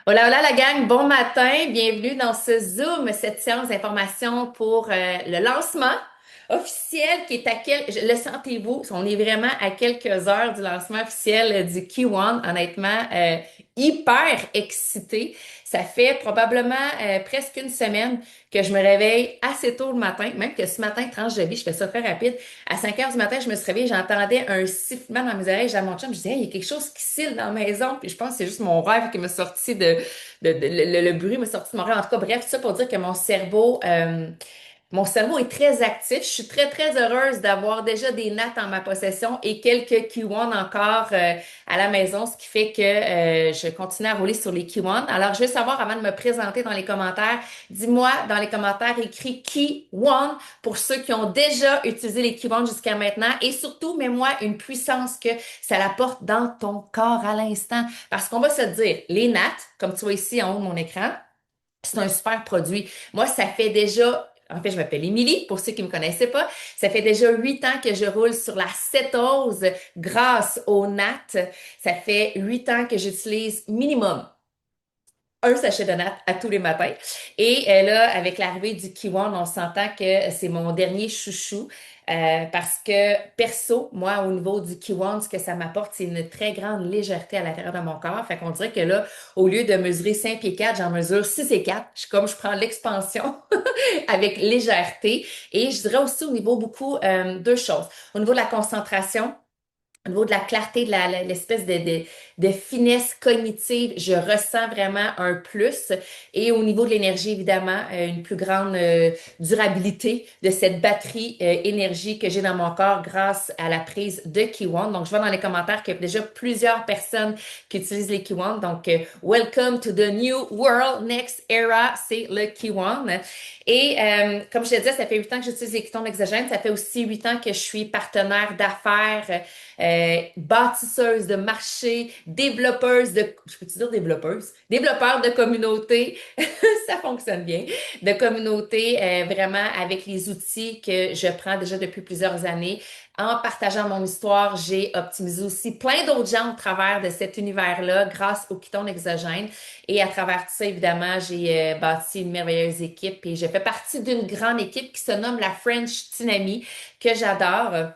Hola, hola la gang, bon matin, bienvenue dans ce Zoom, cette séance d'information pour le lancement officiel qui est le sentez-vous, on est vraiment à quelques heures du lancement officiel du Key One, honnêtement, hyper excitée. Ça fait probablement presque une semaine que je me réveille assez tôt le matin, même que ce matin, tranche de vie, je fais ça très rapide. À 5 heures du matin, je me suis réveillée, j'entendais un sifflement dans mes oreilles, j'ai à mon chum, je disais, hey, il y a quelque chose qui siffle dans la maison, puis je pense que c'est juste mon rêve qui m'a sorti le bruit m'a sorti de mon rêve. En tout cas, bref, tout ça pour dire que mon cerveau est très actif. Je suis très, très heureuse d'avoir déjà des nattes en ma possession et quelques Kiwon encore à la maison, ce qui fait que je continue à rouler sur les Kiwon. Alors, je veux savoir, avant de me présenter dans les commentaires, dis-moi dans les commentaires, écrit Kiwon pour ceux qui ont déjà utilisé les Kiwon jusqu'à maintenant et surtout, mets-moi une puissance que ça apporte dans ton corps à l'instant. Parce qu'on va se dire, les nattes, comme tu vois ici en haut de mon écran, c'est un super produit. Moi, ça fait déjà, en fait, je m'appelle Émilie, pour ceux qui me connaissaient pas. Ça fait déjà 8 ans que je roule sur la cétose grâce aux nattes. Ça fait 8 ans que j'utilise minimum un sachet de nattes à tous les matins. Et là, avec l'arrivée du Kiwon, on s'entend que c'est mon dernier chouchou. Parce que perso, moi, au niveau du Kiwon, ce que ça m'apporte, c'est une très grande légèreté à l'intérieur de mon corps. Fait qu'on dirait que là, au lieu de mesurer 5 pieds 4, j'en mesure 6 et 4. Je prends l'expansion avec légèreté. Et je dirais aussi au niveau beaucoup deux choses. Au niveau de la concentration, au niveau de la clarté, l'espèce de finesse cognitive, je ressens vraiment un plus. Et au niveau de l'énergie, évidemment, une plus grande durabilité de cette batterie énergie que j'ai dans mon corps grâce à la prise de Kiwon. Donc, je vois dans les commentaires qu'il y a déjà plusieurs personnes qui utilisent les Kiwon. Donc, welcome to the new world, next era, c'est le Kiwon. Et comme je te disais, ça fait 8 ans que j'utilise les ketons exogènes. Ça fait aussi 8 ans que je suis partenaire d'affaires bâtisseuses de marché, développeuses de, je peux-tu dire développeuses? Développeurs de communauté, ça fonctionne bien, de communauté, vraiment avec les outils que je prends déjà depuis plusieurs années. En partageant mon histoire, j'ai optimisé aussi plein d'autres gens au travers de cet univers-là grâce au Kyton exogène. Et à travers tout ça, évidemment, j'ai bâti une merveilleuse équipe et je fais partie d'une grande équipe qui se nomme la French Tsunami, que j'adore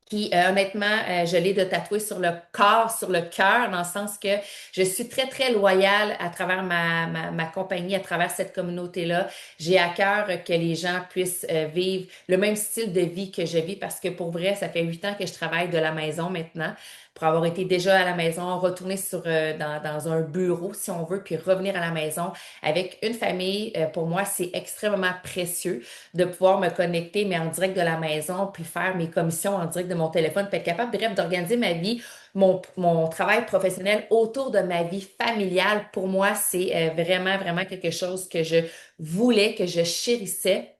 qui, honnêtement, je l'ai de tatouer sur le corps, sur le cœur, dans le sens que je suis très, très loyale à travers ma compagnie, à travers cette communauté-là. J'ai à cœur que les gens puissent vivre le même style de vie que je vis, parce que pour vrai, ça fait 8 ans que je travaille de la maison maintenant, pour avoir été déjà à la maison, retourner dans un bureau, si on veut, puis revenir à la maison avec une famille. Pour moi, c'est extrêmement précieux de pouvoir me connecter, mais en direct de la maison, puis faire mes commissions en direct de mon téléphone, puis être capable, bref, d'organiser ma vie, mon travail professionnel autour de ma vie familiale. Pour moi, c'est vraiment, vraiment quelque chose que je voulais, que je chérissais.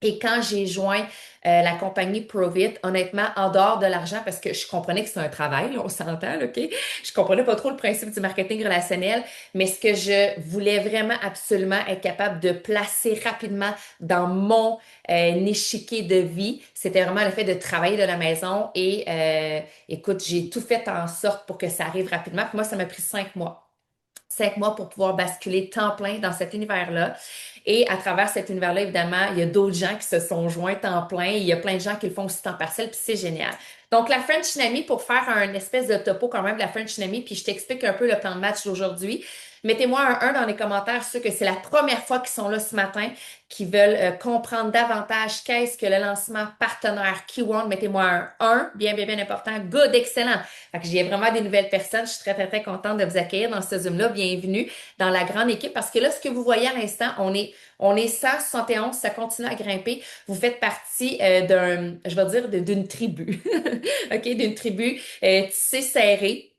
Et quand j'ai joint la compagnie Provit, honnêtement, en dehors de l'argent, parce que je comprenais que c'est un travail, là, on s'entend, là, OK? Je comprenais pas trop le principe du marketing relationnel, mais ce que je voulais vraiment absolument être capable de placer rapidement dans mon échiquier de vie, c'était vraiment le fait de travailler de la maison. Et écoute, j'ai tout fait en sorte pour que ça arrive rapidement. Puis moi, ça m'a pris 5 mois. 5 mois pour pouvoir basculer temps plein dans cet univers-là. Et à travers cet univers-là, évidemment, il y a d'autres gens qui se sont joints temps plein. Il y a plein de gens qui le font aussi temps partiel, puis c'est génial. Donc, la French Tsunami, pour faire un espèce de topo quand même de la French Tsunami, puis je t'explique un peu le plan de match d'aujourd'hui. Mettez-moi un 1 dans les commentaires, ceux que c'est la première fois qu'ils sont là ce matin, qui veulent comprendre davantage qu'est-ce que le lancement partenaire Keyone. Mettez-moi un 1, bien, bien, bien important. Good, excellent. Fait que j'ai vraiment des nouvelles personnes. Je suis très, très, très contente de vous accueillir dans ce Zoom-là. Bienvenue dans la grande équipe parce que là, ce que vous voyez à l'instant, on est 171, ça continue à grimper. Vous faites partie je vais dire, d'une tribu. OK, d'une tribu tissée serrée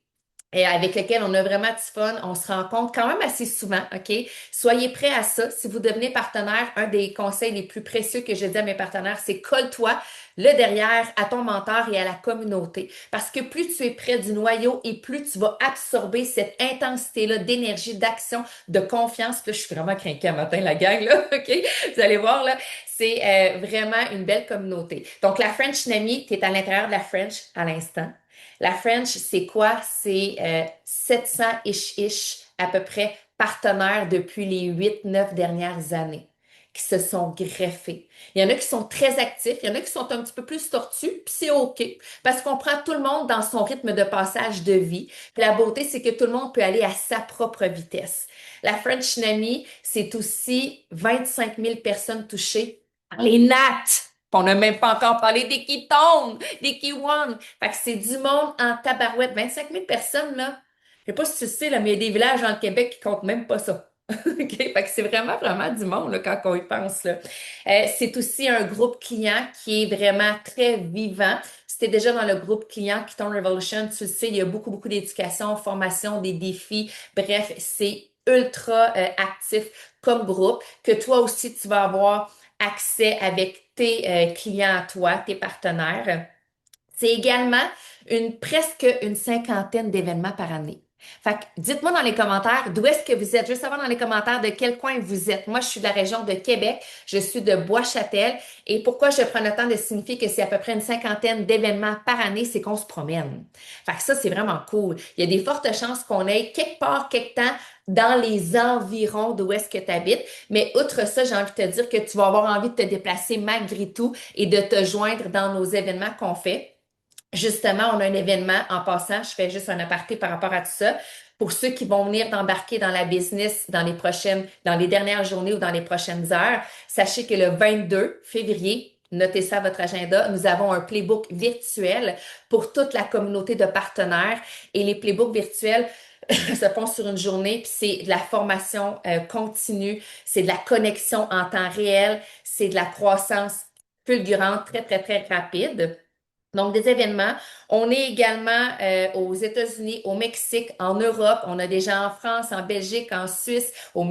et avec lequel on a vraiment du fun. On se rencontre quand même assez souvent, OK? Soyez prêts à ça. Si vous devenez partenaire, un des conseils les plus précieux que je dis à mes partenaires, c'est colle-toi le derrière à ton mentor et à la communauté. Parce que plus tu es près du noyau et plus tu vas absorber cette intensité-là d'énergie, d'action, de confiance. Puis là, je suis vraiment craquée un matin, la gang, là, OK? Vous allez voir, là, c'est vraiment une belle communauté. Donc, la French Nami, tu es à l'intérieur de la French à l'instant. La French, c'est quoi? C'est 700 ish à peu près partenaires depuis les 8, 9 dernières années qui se sont greffés. Il y en a qui sont très actifs, il y en a qui sont un petit peu plus tortus, puis c'est OK, parce qu'on prend tout le monde dans son rythme de passage de vie. Puis la beauté, c'est que tout le monde peut aller à sa propre vitesse. La French Nami, c'est aussi 25 000 personnes touchées par les nattes. Puis on n'a même pas encore parlé des ketones, des kiwans. Fait que c'est du monde en tabarouette. 25 000 personnes, là. Je sais pas si tu sais, là, mais il y a des villages dans le Québec qui comptent même pas ça. OK? Fait que c'est vraiment, vraiment du monde, là, quand on y pense, là. C'est aussi un groupe client qui est vraiment très vivant. Si tu es déjà dans le groupe client Ketone Revolution, tu le sais, il y a beaucoup, beaucoup d'éducation, formation, des défis. Bref, c'est ultra actif comme groupe que toi aussi, tu vas avoir accès avec tes clients à toi, tes partenaires. C'est également presque une cinquantaine d'événements par année. Fait que dites-moi dans les commentaires d'où est-ce que vous êtes. Je veux savoir dans les commentaires de quel coin vous êtes. Moi, je suis de la région de Québec. Je suis de Bois-Châtel. Et pourquoi je prends le temps de signifier que c'est à peu près une cinquantaine d'événements par année, c'est qu'on se promène. Fait que ça, c'est vraiment cool. Il y a des fortes chances qu'on aille quelque part, quelque temps dans les environs d'où est-ce que tu habites. Mais outre ça, j'ai envie de te dire que tu vas avoir envie de te déplacer malgré tout et de te joindre dans nos événements qu'on fait. Justement, on a un événement en passant, je fais juste un aparté par rapport à tout ça. Pour ceux qui vont venir d'embarquer dans la business dans les dernières journées ou dans les prochaines heures, sachez que le 22 février, notez ça à votre agenda, nous avons un playbook virtuel pour toute la communauté de partenaires. Et les playbooks virtuels se font sur une journée, puis c'est de la formation continue, c'est de la connexion en temps réel, c'est de la croissance fulgurante, très, très, très rapide. Donc, des événements. On est également aux États-Unis, au Mexique, en Europe. On a déjà en France, en Belgique, en Suisse, au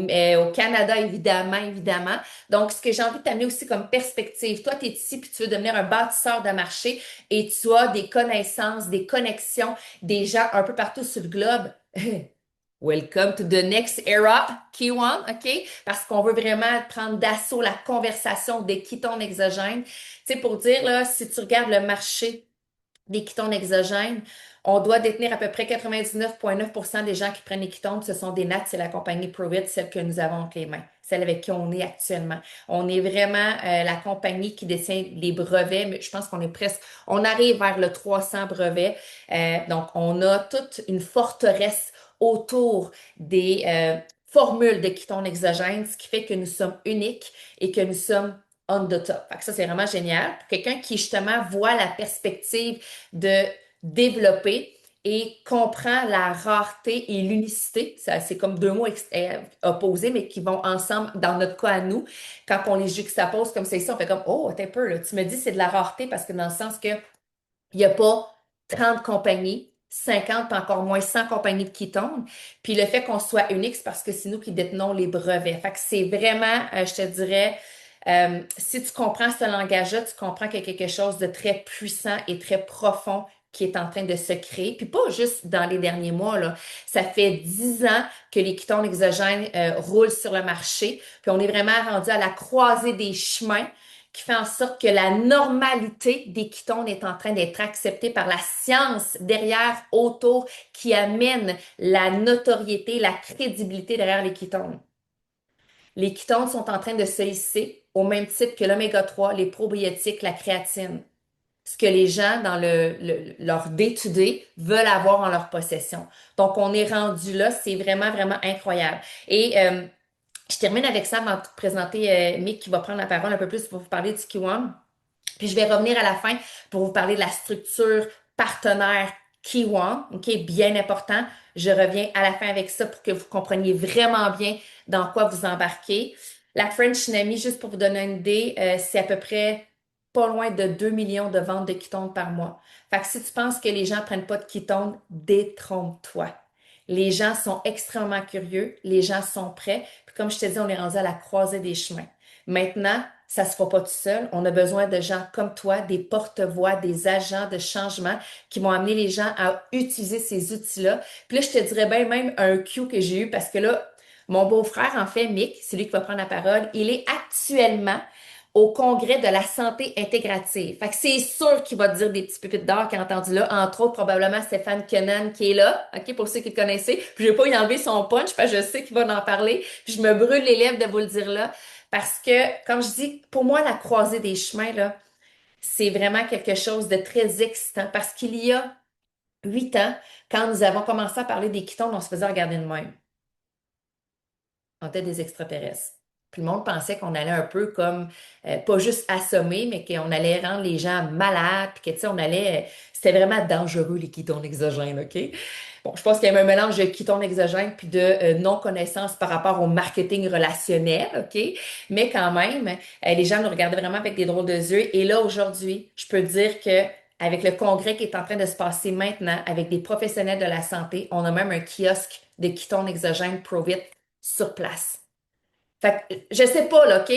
Canada, évidemment, évidemment. Donc, ce que j'ai envie de t'amener aussi comme perspective, toi, tu es ici puis tu veux devenir un bâtisseur de marché et tu as des connaissances, des connexions, des gens un peu partout sur le globe. Welcome to the next era, Q1, OK? Parce qu'on veut vraiment prendre d'assaut la conversation des ketones exogènes. Tu sais, pour dire, là, si tu regardes le marché des ketones exogènes, on doit détenir à peu près 99,9% des gens qui prennent les ketones. Ce sont des nattes, c'est la compagnie ProVit, celle que nous avons entre les mains, celle avec qui on est actuellement. On est vraiment la compagnie qui détient les brevets, mais je pense qu'on est presque, on arrive vers le 300 brevets. Donc, on a toute une forteresse autour des formules de ketones exogènes, ce qui fait que nous sommes uniques et que nous sommes on the top. Fait que ça, c'est vraiment génial. Pour quelqu'un qui, justement, voit la perspective de développer et comprend la rareté et l'unicité. Ça, c'est comme deux mots opposés, mais qui vont ensemble dans notre cas à nous. Quand on les juxtapose comme c'est ça, on fait comme, oh, t'es un peu, là. Tu me dis c'est de la rareté parce que dans le sens que il n'y a pas 30 compagnies, 50, pas encore moins 100 compagnies qui tombent. Puis le fait qu'on soit unique, c'est parce que c'est nous qui détenons les brevets. Fait que c'est vraiment, je te dirais, si tu comprends ce langage-là, tu comprends qu'il y a quelque chose de très puissant et très profond qui est en train de se créer. Puis pas juste dans les derniers mois, là. Ça fait 10 ans que les ketones exogènes roulent sur le marché. Puis on est vraiment rendu à la croisée des chemins qui fait en sorte que la normalité des ketones est en train d'être acceptée par la science derrière, autour, qui amène la notoriété, la crédibilité derrière les ketones. Les ketones sont en train de se hisser au même titre que l'oméga 3, les probiotiques, la créatine. Ce que les gens dans leur day-to-day veulent avoir en leur possession. Donc, on est rendu là, c'est vraiment, vraiment incroyable. Et je termine avec ça avant de te présenter Mick qui va prendre la parole un peu plus pour vous parler du Q1. Puis je vais revenir à la fin pour vous parler de la structure partenaire Key OK, bien important. Je reviens à la fin avec ça pour que vous compreniez vraiment bien dans quoi vous embarquez. La French Nami, juste pour vous donner une idée, c'est à peu près pas loin de 2 millions de ventes de ketones par mois. Fait que si tu penses que les gens prennent pas de ketones, détrompe-toi. Les gens sont extrêmement curieux, les gens sont prêts. Puis comme je te dis, on est rendu à la croisée des chemins. Maintenant, ça se fera pas tout seul. On a besoin de gens comme toi, des porte-voix, des agents de changement qui vont amener les gens à utiliser ces outils-là. Puis là, je te dirais bien même un cue que j'ai eu parce que là, mon beau-frère, en fait, Mick, c'est lui qui va prendre la parole, il est actuellement au congrès de la santé intégrative. Fait que c'est sûr qu'il va te dire des petits pépites d'or qu'il a entendu là, entre autres probablement Stéphane Kennan qui est là, OK, pour ceux qui le connaissaient. Puis je vais pas y enlever son punch parce que je sais qu'il va en parler. Puis je me brûle les lèvres de vous le dire là parce que, comme je dis, pour moi, la croisée des chemins, là, c'est vraiment quelque chose de très excitant parce qu'il y a 8 ans, quand nous avons commencé à parler des Kitons, on se faisait regarder de même. On était des extraterrestres. Puis le monde pensait qu'on allait un peu comme, pas juste assommer, mais qu'on allait rendre les gens malades, puis que, tu sais, on allait, c'était vraiment dangereux, les ketones exogènes, OK? Bon, je pense qu'il y avait un mélange de ketones exogènes puis de non-connaissance par rapport au marketing relationnel, OK? Mais quand même, les gens nous regardaient vraiment avec des drôles de yeux. Et là, aujourd'hui, je peux dire que avec le congrès qui est en train de se passer maintenant, avec des professionnels de la santé, on a même un kiosque de ketones exogènes ProVit sur place. Fait que, je sais pas, là, OK?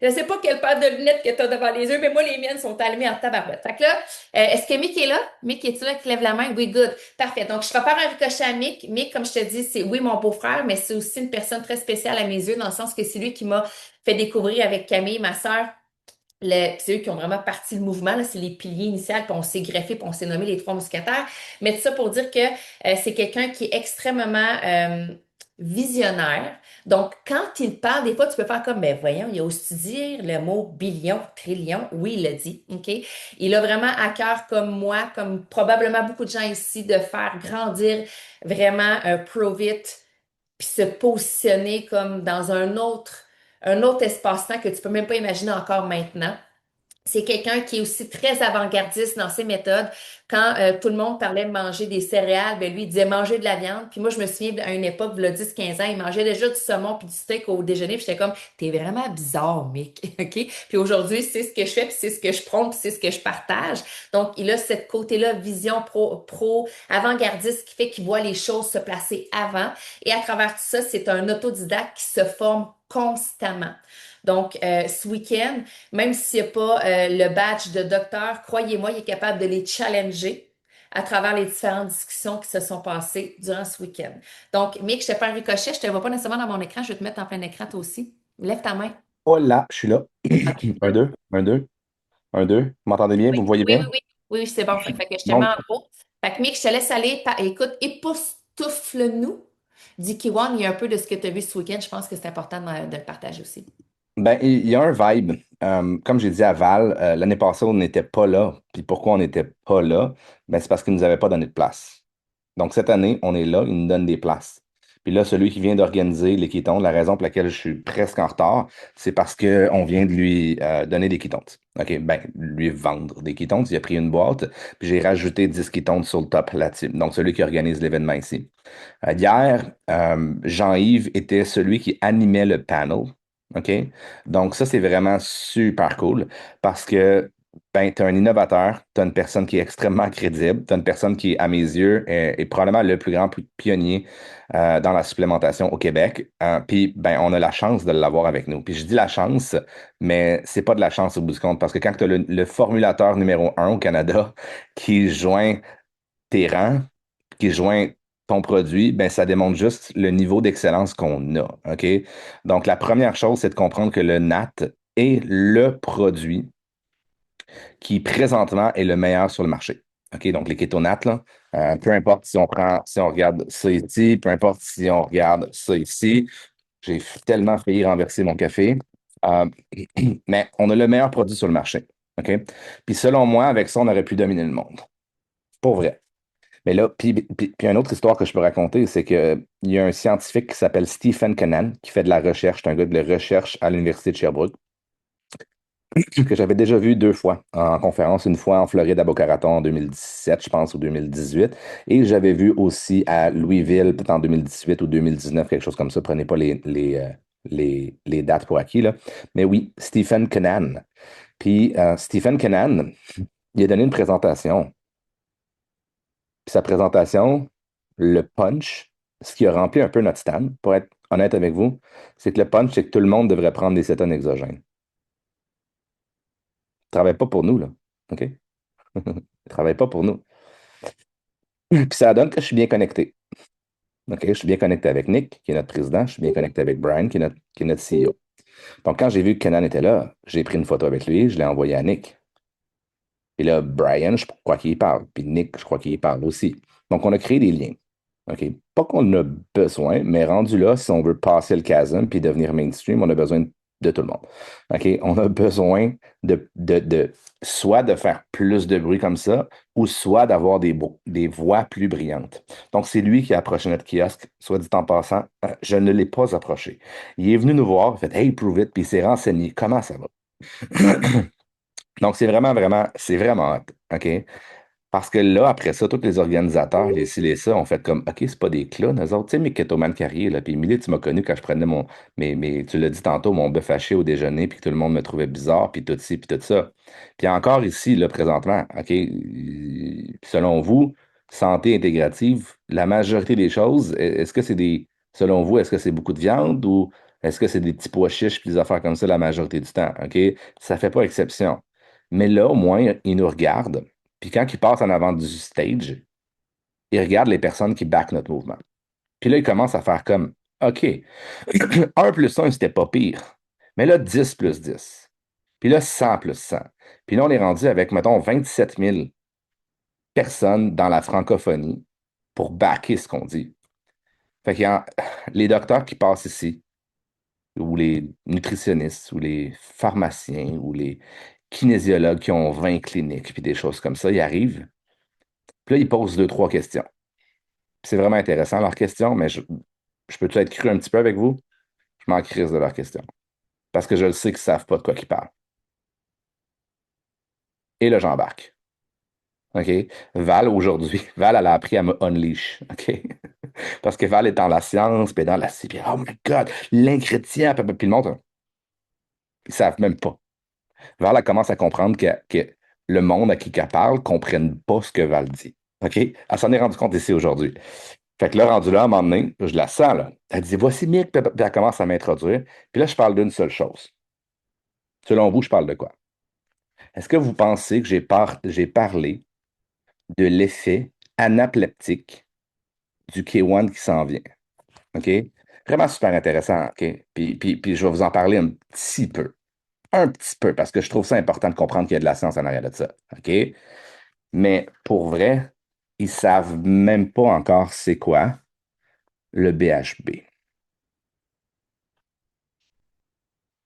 Je sais pas quelle paire de lunettes que tu as devant les yeux, mais moi, les miennes sont allumées en tabarouette. Fait que là, est-ce que Mick est là? Mick, est-tu là qui lève la main? Oui, good. Parfait. Donc, je prépare un ricochet à Mick. Mick, comme je te dis, c'est oui, mon beau-frère, mais c'est aussi une personne très spéciale à mes yeux, dans le sens que c'est lui qui m'a fait découvrir avec Camille, ma sœur, c'est eux qui ont vraiment parti le mouvement, là, c'est les piliers initiaux, puis on s'est greffé, puis on s'est nommé les trois mousquetaires. Mais tout ça pour dire que c'est quelqu'un qui est extrêmement visionnaire. Donc, quand il parle, des fois, tu peux faire comme, ben voyons, il a aussi dire le mot billion, trillion. Oui, il l'a dit, OK? Il a vraiment à cœur, comme moi, comme probablement beaucoup de gens ici, de faire grandir vraiment un Provit, puis se positionner comme dans un autre espace-temps que tu peux même pas imaginer encore maintenant. C'est quelqu'un qui est aussi très avant-gardiste dans ses méthodes. Quand tout le monde parlait de manger des céréales, ben lui, il disait manger de la viande. Puis moi, je me souviens, à une époque, il y a 10-15 ans, il mangeait déjà du saumon puis du steak au déjeuner. Puis j'étais comme, t'es vraiment bizarre, mec. OK? Puis aujourd'hui, c'est ce que je fais, puis c'est ce que je prône, puis c'est ce que je partage. Donc, il a cette côté-là, vision pro, avant-gardiste, qui fait qu'il voit les choses se placer avant. Et à travers tout ça, c'est un autodidacte qui se forme constamment. Donc, ce week-end, même s'il n'y a pas le badge de docteur, croyez-moi, il est capable de les challenger à travers les différentes discussions qui se sont passées durant ce week-end. Donc, Mick, je te fais un ricochet, je te vois pas nécessairement dans mon écran, je vais te mettre en plein écran toi aussi. Lève ta main. Oh là, je suis là. OK. Un, deux, un, deux, un, deux. Vous m'entendez bien? Oui, Vous me voyez oui, oui, bien? oui. Oui, oui, c'est bon. Fait que je te mets Donc, en gros. Fait que Mick, je te laisse aller. Écoute, époustoufle-nous. Dis Kiwan, il y a un peu de ce que tu as vu ce week-end. Je pense que c'est important de le partager aussi. ben, il y a un vibe. Comme j'ai dit à Val, l'année passée, on n'était pas là. Puis pourquoi on n'était pas là? Ben, c'est parce qu'ils ne nous avaient pas donné de place. Donc, cette année, on est là, ils nous donnent des places. Puis là, celui qui vient d'organiser les Kétons, la raison pour laquelle je suis presque en retard, c'est parce qu'on vient de lui donner des Kétons. OK, ben, lui vendre des Kétons. Il a pris une boîte, puis j'ai rajouté 10 Kétons sur le top là-dessus. Donc, celui qui organise l'événement ici. Hier, Jean-Yves était celui qui animait le panel. OK? Donc, ça, c'est vraiment super cool parce que ben, tu as un innovateur, tu as une personne qui est extrêmement crédible, tu as une personne qui, à mes yeux, est probablement le plus grand pionnier dans la supplémentation au Québec. Puis, ben, on a la chance de l'avoir avec nous. Puis, je dis la chance, mais c'est pas de la chance au bout du compte parce que quand tu as le formulateur numéro un au Canada qui joint tes rangs, qui joint ton produit, ben, ça démontre juste le niveau d'excellence qu'on a. OK? Donc, la première chose, c'est de comprendre que le NAT est le produit qui présentement est le meilleur sur le marché. OK? Donc, les kétonates, là, peu importe si on regarde ça ici, peu importe si on regarde ça ici, j'ai tellement failli renverser mon café. Euh, mais on a le meilleur produit sur le marché. OK? Puis selon moi, avec ça, on aurait pu dominer le monde. Pour vrai. Mais là, puis une autre histoire que je peux raconter, c'est qu'il y a un scientifique qui s'appelle Stephen Kennan qui fait de la recherche. C'est un gars de la recherche à l'Université de Sherbrooke, que j'avais déjà vu deux fois en conférence, une fois en Floride à Boca Raton en 2017, je pense, ou 2018. Et j'avais vu aussi à Louisville, peut-être en 2018 ou 2019, quelque chose comme ça. Prenez pas les dates pour acquis, là. Mais oui, Stephen Kennan. Puis Stephen Kennan, il a donné une présentation. Puis sa présentation, le punch, ce qui a rempli un peu notre stand, pour être honnête avec vous, c'est que le punch, c'est que tout le monde devrait prendre des cétones exogènes. Il ne travaille pas pour nous, là. OK? Il ne travaille pas pour nous. Puis ça donne que je suis bien connecté. OK? Je suis bien connecté avec Nick, qui est notre président. Je suis bien connecté avec Brian, qui est notre CEO. Donc, quand j'ai vu que Kenan était là, j'ai pris une photo avec lui, je l'ai envoyé à Nick. Et là, Brian, je crois qu'il y parle. Puis Nick, je crois qu'il y parle aussi. Donc, on a créé des liens. OK? Pas qu'on a besoin, mais rendu là, si on veut passer le chasm puis devenir mainstream, on a besoin de tout le monde. OK? On a besoin soit de faire plus de bruit comme ça, ou soit d'avoir des voix plus brillantes. Donc, c'est lui qui a approché notre kiosque. Soit dit en passant, je ne l'ai pas approché. Il est venu nous voir, il a fait Hey, prove it, puis il s'est renseigné. Comment ça va? Donc, c'est vraiment hot, OK? Parce que là, après ça, tous les organisateurs, les ci, les ça, ont fait comme, OK, c'est pas des clowns, eux autres. Tu sais, mes Ketoman Carrier, là, puis Émilie, tu m'as connu quand je prenais tu l'as dit tantôt, mon bœuf haché au déjeuner, puis que tout le monde me trouvait bizarre, puis tout ci, puis tout ça. Puis encore ici, là, présentement, OK, selon vous, santé intégrative, la majorité des choses, est-ce que c'est selon vous, est-ce que c'est beaucoup de viande ou est-ce que c'est des petits pois chiches puis des affaires comme ça la majorité du temps, OK? Ça fait pas exception. Mais là, au moins, ils nous regardent. Puis quand il passe en avant du stage, il regarde les personnes qui backent notre mouvement. Puis là, il commence à faire comme, OK, 1 plus 1, c'était pas pire. Mais là, 10 plus 10. Puis là, 100 plus 100. Puis là, on est rendu avec, mettons, 27 000 personnes dans la francophonie pour backer ce qu'on dit. Fait qu'il y a les docteurs qui passent ici, ou les nutritionnistes, ou les pharmaciens, ou les kinésiologues qui ont 20 cliniques, puis des choses comme ça, ils arrivent. Puis là, ils posent deux, trois questions. C'est vraiment intéressant, leurs questions, mais je peux-tu être cru un petit peu avec vous? Je m'en crise de leurs questions. Parce que je le sais qu'ils ne savent pas de quoi ils parlent. Et là, j'embarque. OK? Val, aujourd'hui, Val, elle a appris à me unleash. OK? Parce que Val est dans la science, puis dans la puis oh my God, l'ingrédient, puis le monde, ils ne savent même pas. Val, elle commence à comprendre que le monde à qui elle parle ne comprenne pas ce que Val dit. OK? Elle s'en est rendue compte ici aujourd'hui. Fait que là, rendu là, à un moment donné, je la sens, là. Elle dit, voici Mick, puis elle commence à m'introduire. Puis là, je parle d'une seule chose. Selon vous, je parle de quoi? Est-ce que vous pensez que j'ai parlé de l'effet anapleptique du K1 qui s'en vient? OK? Vraiment super intéressant, OK? Puis je vais vous en parler un petit peu. Un petit peu, parce que je trouve ça important de comprendre qu'il y a de la science en arrière de ça. OK? Mais pour vrai, ils savent même pas encore c'est quoi le BHB.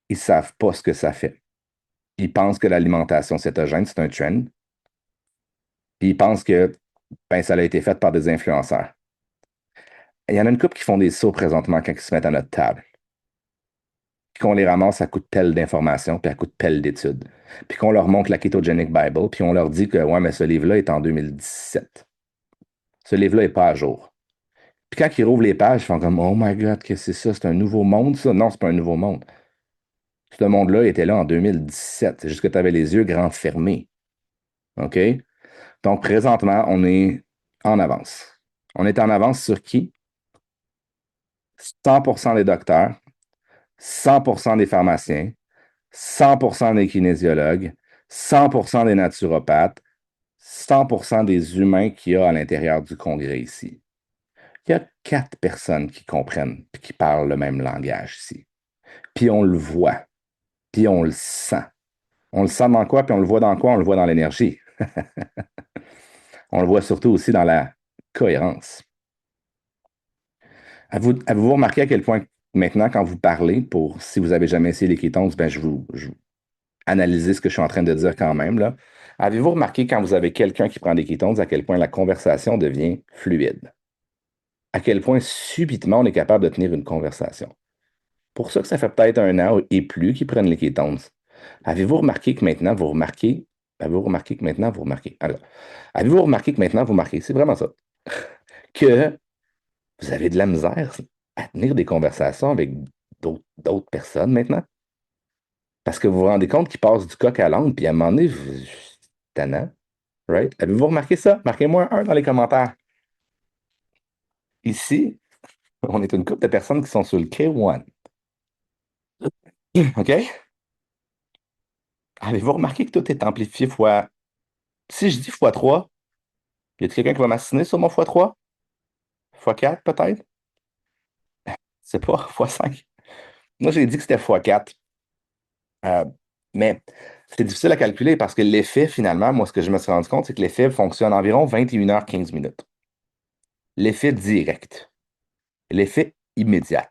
Ils savent pas ce que ça fait. Ils pensent que l'alimentation cétogène, c'est un trend. Puis ils pensent que ben, ça a été fait par des influenceurs. Il y en a une couple qui font des sauts présentement quand ils se mettent à notre table. Puis qu'on les ramasse à coup de pelle d'informations, puis à coup de pelle d'études. Puis qu'on leur montre la Ketogenic Bible, puis on leur dit que ouais, mais ce livre-là est en 2017. Ce livre-là n'est pas à jour. Puis quand ils rouvrent les pages, ils font comme Oh my God, qu'est-ce que c'est ça? C'est un nouveau monde, ça? Non, c'est pas un nouveau monde. Ce monde-là était là en 2017. C'est juste que tu avais les yeux grands fermés. OK? Donc, présentement, on est en avance. On est en avance sur qui? 100% des docteurs, 100% des pharmaciens, 100% des kinésiologues, 100% des naturopathes, 100% des humains qu'il y a à l'intérieur du congrès ici. Il y a 4 personnes qui comprennent et qui parlent le même langage ici. Puis on le voit, puis on le sent. On le sent dans quoi, puis on le voit dans quoi? On le voit dans l'énergie. On le voit surtout aussi dans la cohérence. Avez-vous remarqué à quel point maintenant, quand vous parlez, si vous avez jamais essayé les kétones, ben je vous analysez ce que je suis en train de dire quand même, là. Avez-vous remarqué quand vous avez quelqu'un qui prend des kétones, à quel point la conversation devient fluide? À quel point subitement on est capable de tenir une conversation? Pour ça que ça fait peut-être 1 an et plus qu'ils prennent les kétones. Avez-vous remarqué que maintenant vous remarquez? Avez-vous remarqué que maintenant vous remarquez? Alors, avez-vous remarqué que maintenant vous remarquez? C'est vraiment ça. Que vous avez de la misère à tenir des conversations avec d'autres personnes maintenant. Parce que vous vous rendez compte qu'ils passent du coq à l'âne, puis à un moment donné, tannant, right? Avez-vous remarqué ça? Marquez-moi un dans les commentaires. Ici, on est une couple de personnes qui sont sur le K1. OK? Avez-vous remarqué que tout est amplifié fois. Si je dis fois 3, y a quelqu'un qui va m'assiner sur mon fois 3? Fois 4, peut-être? C'est pas fois 5. Moi, j'ai dit que c'était x4. Euh, mais c'est difficile à calculer parce que l'effet, finalement, moi, ce que je me suis rendu compte, c'est que l'effet fonctionne environ 21h15 minutes. L'effet direct. L'effet immédiat.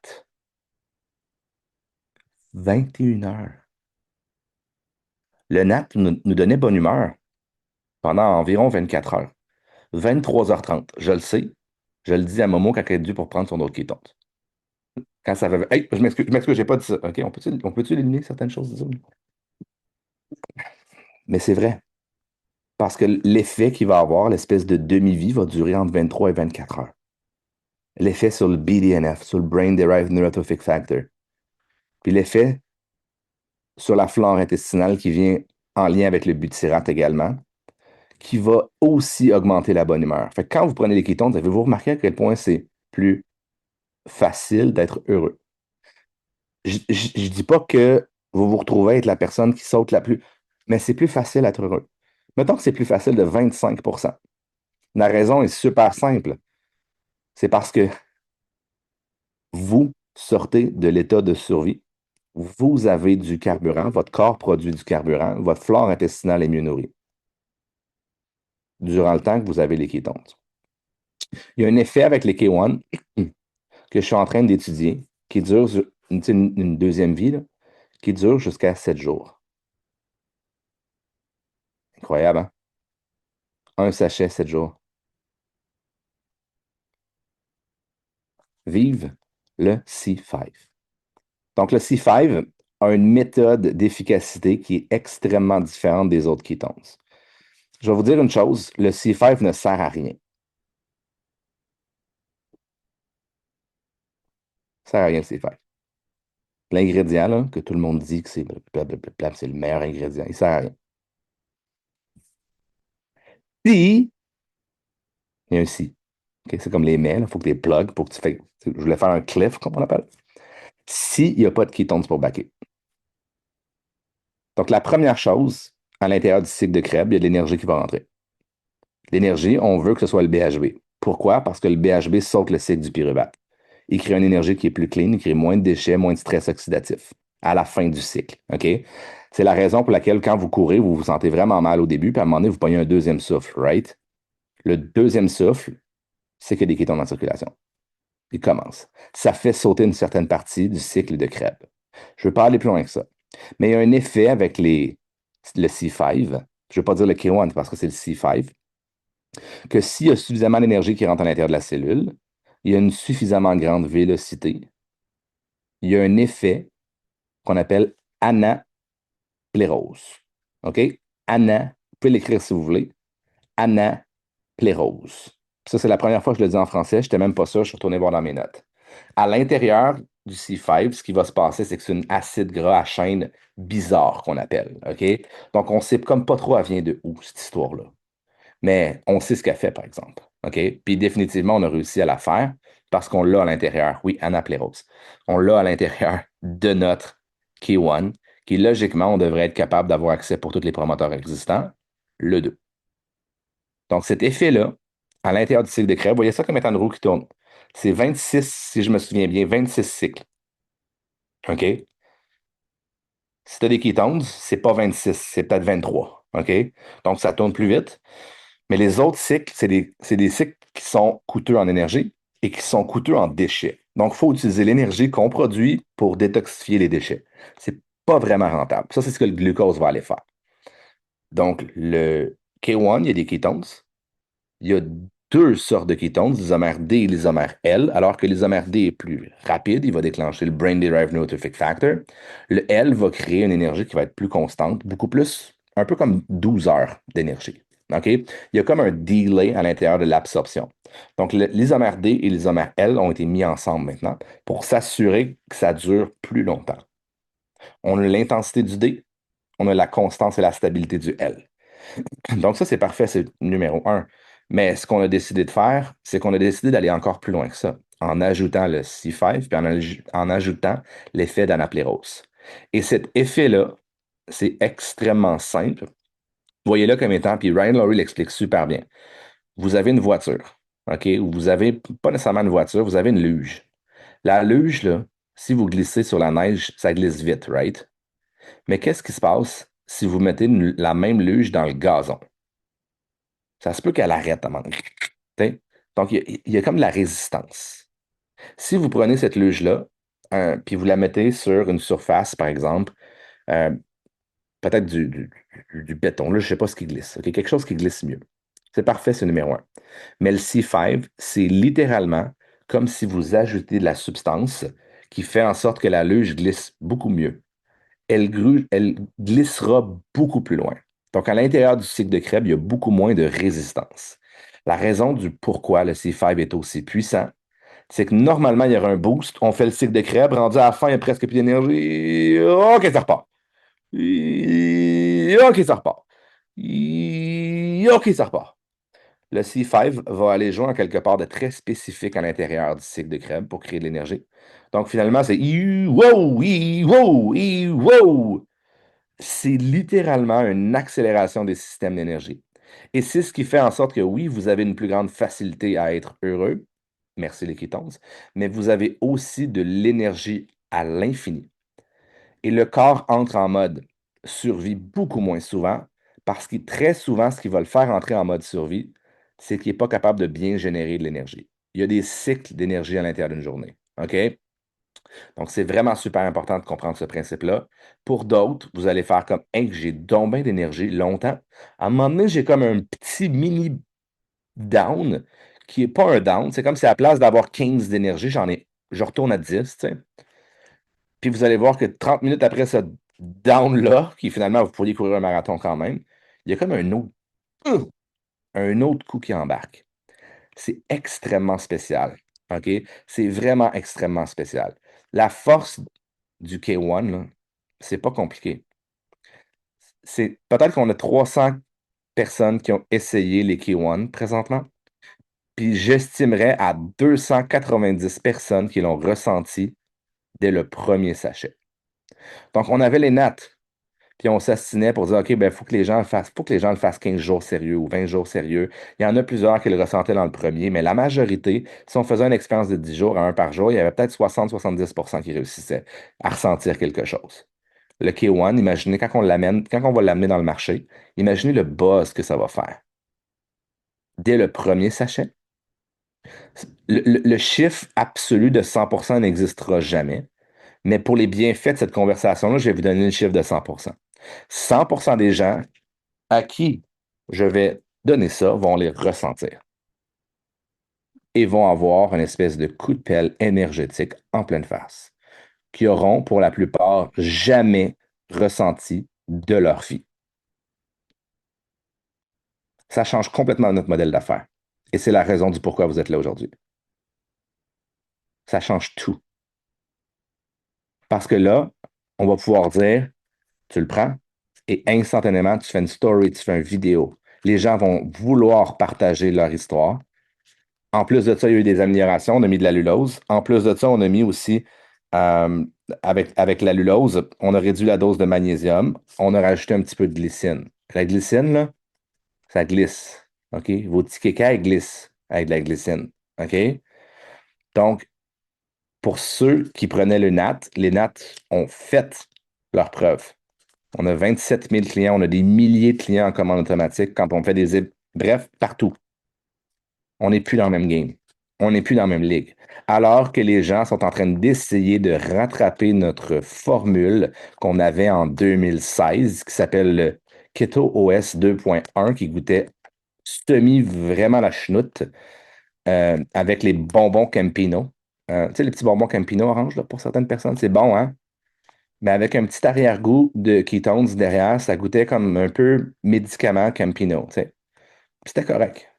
21h. Le NAT nous donnait bonne humeur pendant environ 24 heures. 23h30, je le sais. Je le dis à Momo quand elle est due pour prendre son autre kétone. Quand ça va. Hey, je m'excuse, j'ai pas dit ça. OK, on peut-tu éliminer certaines choses du Zoom? Mais c'est vrai. Parce que l'effet qu'il va avoir, l'espèce de demi-vie, va durer entre 23 et 24 heures. L'effet sur le BDNF, sur le Brain Derived Neurotrophic Factor. Puis l'effet sur la flore intestinale qui vient en lien avec le butyrate également, qui va aussi augmenter la bonne humeur. Fait que quand vous prenez les kétones, avez-vous remarqué à quel point c'est plus facile d'être heureux? Je dis pas que vous vous retrouvez être la personne qui saute la plus, mais c'est plus facile d'être heureux. Mettons que c'est plus facile de 25%. La raison est super simple. C'est parce que vous sortez de l'état de survie, vous avez du carburant, votre corps produit du carburant, votre flore intestinale est mieux nourrie durant le temps que vous avez les kétones. Il y a un effet avec les K1 que je suis en train d'étudier qui dure une deuxième vie, là, qui dure jusqu'à 7 jours. Incroyable, hein? Un sachet, 7 jours. Vive le C5. Donc, le C5 a une méthode d'efficacité qui est extrêmement différente des autres ketones. Je vais vous dire une chose, le C5 ne sert à rien. Ça sert à rien, le C5. L'ingrédient, là, que tout le monde dit que c'est blablabla, c'est le meilleur ingrédient, il sert à rien. Si, il y a un si. OK, c'est comme les mails, il faut que tu les plugs pour que tu fais. Je voulais faire un cliff, comme on appelle. S'il n'y a pas de ketones pour backer. Donc, la première chose, à l'intérieur du cycle de Krebs, il y a de l'énergie qui va rentrer. L'énergie, on veut que ce soit le BHB. Pourquoi? Parce que le BHB saute le cycle du pyruvate. Il crée une énergie qui est plus clean, il crée moins de déchets, moins de stress oxydatif à la fin du cycle. OK? C'est la raison pour laquelle, quand vous courez, vous vous sentez vraiment mal au début, puis à un moment donné, vous pognez un deuxième souffle, right? Le deuxième souffle, c'est qu'il y a des kétones en circulation. Il commence. Ça fait sauter une certaine partie du cycle de Krebs. Je ne veux pas aller plus loin que ça. Mais il y a un effet avec le C5, je ne veux pas dire le K1 parce que c'est le C5, que s'il y a suffisamment d'énergie qui rentre à l'intérieur de la cellule, il y a une suffisamment grande vélocité, il y a un effet qu'on appelle anaplérose. OK? Vous pouvez l'écrire si vous voulez, anaplérose. Ça, c'est la première fois que je le dis en français, je n'étais même pas sûr, je suis retourné voir dans mes notes. À l'intérieur du C5, ce qui va se passer, c'est que c'est une acide gras à chaîne bizarre qu'on appelle. OK? Donc, on ne sait comme pas trop elle vient de où, cette histoire-là. Mais on sait ce qu'elle fait, par exemple. OK? Puis définitivement, on a réussi à la faire parce qu'on l'a à l'intérieur. Oui, anaplérose. On l'a à l'intérieur de notre K1, qui logiquement, on devrait être capable d'avoir accès pour tous les promoteurs existants, le 2. Donc, cet effet-là, à l'intérieur du cycle de Krebs, vous voyez ça comme étant une roue qui tourne. C'est 26, si je me souviens bien, 26 cycles. OK? Si tu as des ketones, c'est pas 26, c'est peut-être 23. OK? Donc, ça tourne plus vite. Mais les autres cycles, c'est des cycles qui sont coûteux en énergie et qui sont coûteux en déchets. Donc, il faut utiliser l'énergie qu'on produit pour détoxifier les déchets. C'est pas vraiment rentable. Ça, c'est ce que le glucose va aller faire. Donc, le K1, il y a des ketones. Il y a deux sortes de ketones, l'isomère D et l'isomère L, alors que l'isomère D est plus rapide, il va déclencher le Brain Derived Neurotrophic Factor. Le L va créer une énergie qui va être plus constante, beaucoup plus, un peu comme 12 heures d'énergie. OK? Il y a comme un delay à l'intérieur de l'absorption. Donc, l'isomère D et l'isomère L ont été mis ensemble maintenant pour s'assurer que ça dure plus longtemps. On a l'intensité du D, on a la constance et la stabilité du L. Donc ça, c'est parfait, c'est numéro un. Mais ce qu'on a décidé de faire, c'est qu'on a décidé d'aller encore plus loin que ça, en ajoutant le C5, puis en ajoutant l'effet d'anaplérose. Et cet effet-là, c'est extrêmement simple. Voyez-le comme étant, puis Ryan Laurie l'explique super bien. Vous avez une voiture, OK? Ou vous avez pas nécessairement une voiture, vous avez une luge. La luge, là, Si vous glissez sur la neige, ça glisse vite, right? Mais qu'est-ce qui se passe si vous mettez la même luge dans le gazon? Ça se peut qu'elle arrête à un moment donné. T'sais? Donc, il y a comme de la résistance. Si vous prenez cette luge-là, puis vous la mettez sur une surface, par exemple, euh, peut-être du béton, là, je ne sais pas ce qui glisse. OK? Quelque chose qui glisse mieux. C'est parfait, c'est numéro un. Mais le C5, c'est littéralement comme si vous ajoutez de la substance qui fait en sorte que la luge glisse beaucoup mieux. Elle glissera beaucoup plus loin. Donc, à l'intérieur du cycle de Krebs, il y a beaucoup moins de résistance. La raison du pourquoi le C5 est aussi puissant, c'est que normalement, il y aurait un boost. On fait le cycle de Krebs, rendu à la fin, il n'y a presque plus d'énergie. OK, ça repart. OK, ça repart. OK, ça repart. Le C5 va aller jouer en quelque part de très spécifique à l'intérieur du cycle de Krebs pour créer de l'énergie. Donc, finalement, c'est wow, wow, wow. C'est littéralement une accélération des systèmes d'énergie. Et c'est ce qui fait en sorte que oui, vous avez une plus grande facilité à être heureux, merci les kétones, mais vous avez aussi de l'énergie à l'infini. Et le corps entre en mode survie beaucoup moins souvent parce que très souvent, ce qui va le faire entrer en mode survie, c'est qu'il n'est pas capable de bien générer de l'énergie. Il y a des cycles d'énergie à l'intérieur d'une journée. OK? Donc, c'est vraiment super important de comprendre ce principe-là. Pour d'autres, vous allez faire comme, hey, j'ai donc bien d'énergie longtemps. À un moment donné, j'ai comme un petit mini down qui n'est pas un down. C'est comme si à la place d'avoir 15 d'énergie, je retourne à 10, tu sais. Puis vous allez voir que 30 minutes après ce down-là, qui finalement, vous pourriez courir un marathon quand même, il y a comme euh, un autre coup qui embarque. C'est extrêmement spécial. OK? C'est vraiment extrêmement spécial. La force du K1, là, c'est pas compliqué. C'est peut-être qu'on a 300 personnes qui ont essayé les K1 présentement, puis j'estimerais à 290 personnes qui l'ont ressenti dès le premier sachet. Donc, on avait les nattes. Puis on s'assinait pour dire, OK, ben, faut que les gens le fassent 15 jours sérieux ou 20 jours sérieux. Il y en a plusieurs qui le ressentaient dans le premier, mais la majorité, si on faisait une expérience de 10 jours à un par jour, il y avait peut-être 60-70% qui réussissaient à ressentir quelque chose. Le K1, imaginez quand on va l'amener dans le marché, imaginez le buzz que ça va faire. Dès le premier sachet, le chiffre absolu de 100% n'existera jamais, mais pour les bienfaits de cette conversation-là, je vais vous donner le chiffre de 100%. 100% des gens à qui je vais donner ça vont les ressentir et vont avoir une espèce de coup de pelle énergétique en pleine face, qui auront pour la plupart jamais ressenti de leur vie. Ça change complètement notre modèle d'affaires. Et c'est la raison du pourquoi vous êtes là aujourd'hui. Ça change tout. Parce que là, on va pouvoir dire, tu le prends et instantanément, tu fais une story, tu fais une vidéo. Les gens vont vouloir partager leur histoire. En plus de ça, il y a eu des améliorations. On a mis de la lulose. En plus de ça, on a mis aussi, euh, avec la lulose, on a réduit la dose de magnésium. On a rajouté un petit peu de glycine. La glycine, là, ça glisse. OK? Vos petits kékas, ils glissent avec de la glycine. OK? Donc, pour ceux qui prenaient le NAT, les NAT ont fait leur preuve. On a 27 000 clients, on a des milliers de clients en commande automatique quand on fait bref, partout. On n'est plus dans le même game. On n'est plus dans la même ligue. Alors que les gens sont en train d'essayer de rattraper notre formule qu'on avait en 2016, qui s'appelle le Keto OS 2.1, qui goûtait semi vraiment la chenoute, avec les bonbons Campino. Tu sais, les petits bonbons Campino orange, là, pour certaines personnes, c'est bon, hein? Mais avec un petit arrière-goût de ketones derrière, ça goûtait comme un peu médicament Campino, tu sais. C'était correct.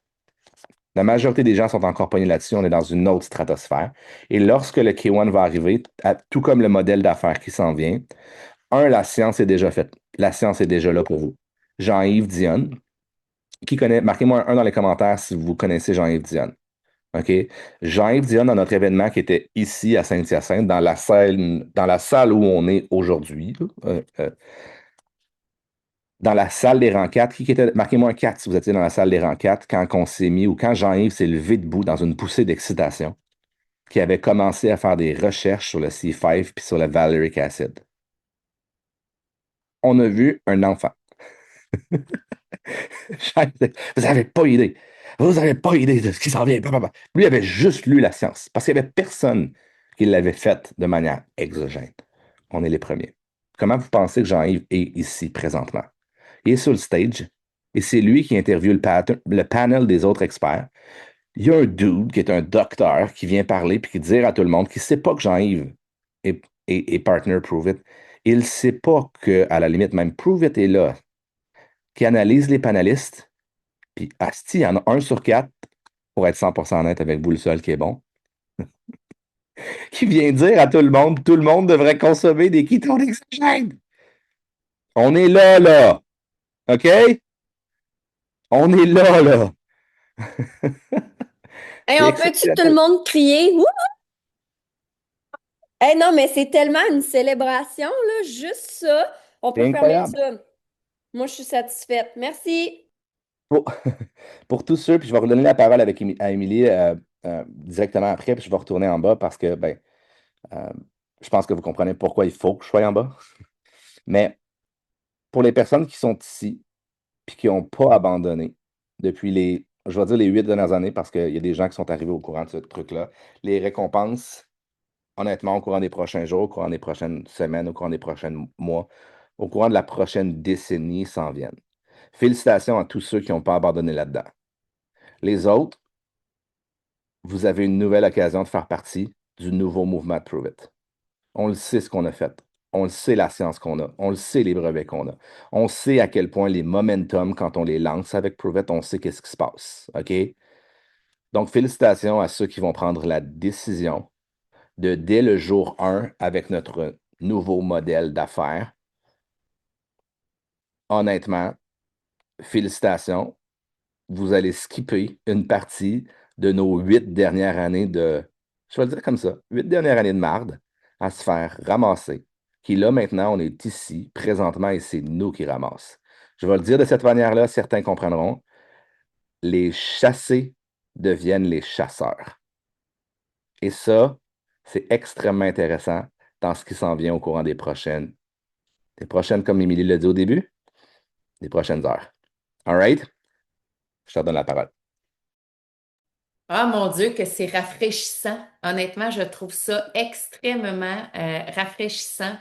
La majorité des gens sont encore pognés là-dessus. On est dans une autre stratosphère. Et lorsque le K1 va arriver, tout comme le modèle d'affaires qui s'en vient, la science est déjà faite. La science est déjà là pour vous. Jean-Yves Dionne, qui connaît, marquez-moi un dans les commentaires si vous connaissez Jean-Yves Dionne. OK? Jean-Yves Dionne, dans notre événement qui était ici à Saint-Hyacinthe, dans la salle où on est aujourd'hui, dans la salle des rangs 4, qui était, marquez-moi un 4 si vous étiez dans la salle des rangs 4 quand on s'est mis ou quand Jean-Yves s'est levé debout dans une poussée d'excitation. qui avait commencé à faire des recherches sur le C5 puis sur le valeric acid. On a vu un enfant. Vous n'avez pas idée. Vous n'avez pas idée de ce qui s'en vient. Blablabla. Lui avait juste lu la science parce qu'il n'y avait personne qui l'avait faite de manière exogène. On est les premiers. Comment vous pensez que Jean-Yves est ici présentement? Il est sur le stage et c'est lui qui interviewe le panel des autres experts. Il y a un dude qui est un docteur qui vient parler puis qui dit à tout le monde qu'il ne sait pas que Jean-Yves est partner Prove It. Il ne sait pas que, à la limite, même Prove It est là, qui analyse les panélistes. Puis, asti, il y en a un sur quatre, pour être 100% honnête avec vous, le seul qui est bon, qui vient dire à tout le monde devrait consommer des kétones exogènes. On est là, là. OK? On est là, là. Hey, C'est on peut-tu tout le exceptionnel. monde crier? Wouh! Hey, non, mais c'est tellement une célébration, là, juste ça. On C'est peut fermer incroyable. ça. Moi, je suis satisfaite. Merci. Pour, pour tous ceux, puis je vais redonner la parole à Émilie directement après, puis je vais retourner en bas parce que ben, euh, je pense que vous comprenez pourquoi il faut que je sois en bas. Mais pour les personnes qui sont ici, puis qui n'ont pas abandonné depuis je vais dire les 8 dernières années, parce qu'il y a des gens qui sont arrivés au courant de ce truc-là, les récompenses, honnêtement, au courant des prochains jours, au courant des prochaines semaines, au courant des prochains mois, au courant de la prochaine décennie s'en viennent. Félicitations à tous ceux qui n'ont pas abandonné là-dedans. Les autres, vous avez une nouvelle occasion de faire partie du nouveau mouvement de Prove It. On le sait ce qu'on a fait. On le sait la science qu'on a. On le sait les brevets qu'on a. On sait à quel point les momentum, quand on les lance avec Prove It, on sait qu'est-ce qui se passe. OK? Donc, félicitations à ceux qui vont prendre la décision de, dès le jour 1, avec notre nouveau modèle d'affaires, honnêtement, félicitations. Vous allez skipper une partie de nos 8 dernières années je vais le dire comme ça, 8 dernières années de marde à se faire ramasser. Qui là, maintenant, on est ici, présentement, et c'est nous qui ramassent. Je vais le dire de cette manière-là, certains comprendront. Les chassés deviennent les chasseurs. Et ça, c'est extrêmement intéressant dans ce qui s'en vient au courant des prochaines, comme Émilie l'a dit au début, des prochaines heures. All right? Je te donne la parole. Ah mon Dieu, que c'est rafraîchissant. Honnêtement, je trouve ça extrêmement rafraîchissant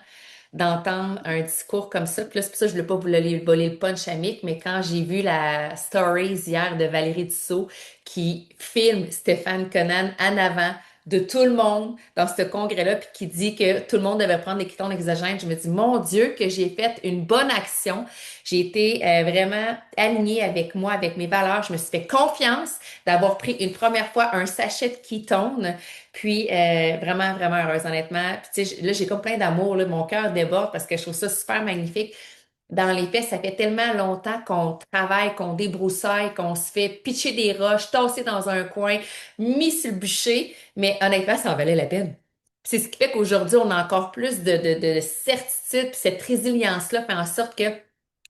d'entendre un discours comme ça. Puis là, c'est pour ça que je ne voulais pas vous voler le punch à Mick, mais quand j'ai vu la stories hier de Valérie Dussault qui filme Stéphane Conan en avant de tout le monde dans ce congrès-là, puis qui dit que tout le monde devait prendre des kétones exogènes, je me dis, mon Dieu, que j'ai fait une bonne action. J'ai été vraiment alignée avec moi, avec mes valeurs. Je me suis fait confiance d'avoir pris une première fois un sachet de kétones. Puis vraiment, vraiment heureuse, honnêtement. Puis tu sais, là, j'ai comme plein d'amour, là. Mon cœur déborde parce que je trouve ça super magnifique. Dans les faits, ça fait tellement longtemps qu'on travaille, qu'on débroussaille, qu'on se fait pitcher des roches, tasser dans un coin, mis sur le bûcher, mais honnêtement, ça en valait la peine. Puis c'est ce qui fait qu'aujourd'hui, on a encore plus de certitude, puis cette résilience-là fait en sorte que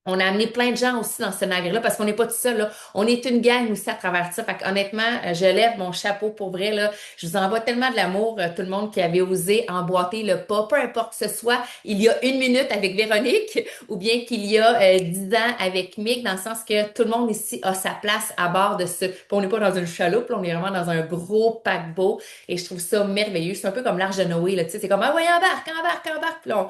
on a amené plein de gens aussi dans ce navire-là parce qu'on n'est pas tout seul, là. On est une gang aussi à travers ça. Fait honnêtement, je lève mon chapeau pour vrai, là. Je vous envoie tellement de l'amour, tout le monde qui avait osé emboîter le pas, peu importe que ce soit il y a 1 minute avec Véronique ou bien qu'il y a 10 ans avec Mick, dans le sens que tout le monde ici a sa place à bord de ce. Puis on n'est pas dans une chaloupe, là, on est vraiment dans un gros paquebot et je trouve ça merveilleux. C'est un peu comme l'Arche de Noé, là, tu sais, c'est comme, ah ouais, embarque, embarque, embarque. Puis là,